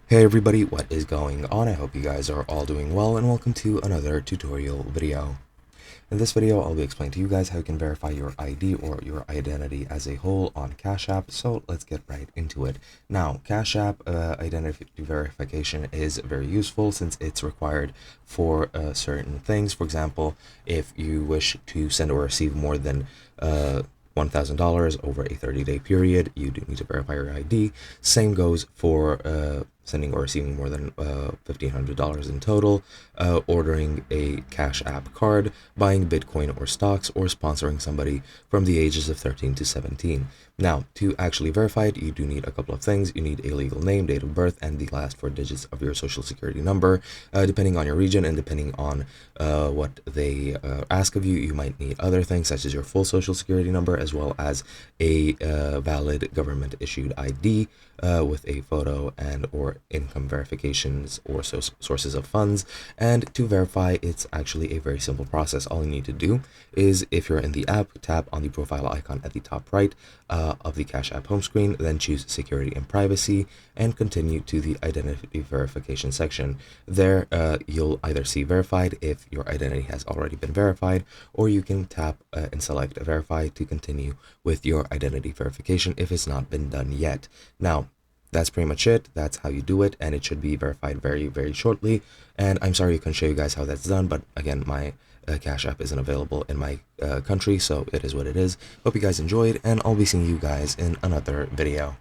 Hey everybody, what is going on? I hope you guys are all doing well and welcome to another tutorial video. In this video, I'll be explaining to you guys how you can verify your ID or your identity as a whole on Cash App, so let's get right into it. Now, Cash App identity verification is very useful since it's required for certain things. For example, if you wish to send or receive more than $1,000 over a 30-day period, you do need to verify your ID. Same goes for sending or receiving more than $1,500 in total, ordering a Cash App card, buying Bitcoin or stocks, or sponsoring somebody from the ages of 13 to 17. Now, to actually verify it, you do need a couple of things. You need a legal name, date of birth, and the last four digits of your social security number. Depending on your region and depending on what they ask of you, you might need other things such as your full social security number as well as a valid government issued ID with a photo and or income verifications or sources of funds. And to verify, it's actually a very simple process. All you need to do is, if you're in the app, tap on the profile icon at the top right of the Cash App home screen, then choose security and privacy and continue to the identity verification section. There you'll either see verified if your identity has already been verified, or you can tap and select verify to continue with your identity verification if it's not been done yet. Now, that's pretty much it. That's how you do it, and it should be verified very shortly. And I'm sorry I couldn't show you guys how that's done, but again, my Cash App isn't available in my country, so it is what it is. Hope you guys enjoyed, and I'll be seeing you guys in another video.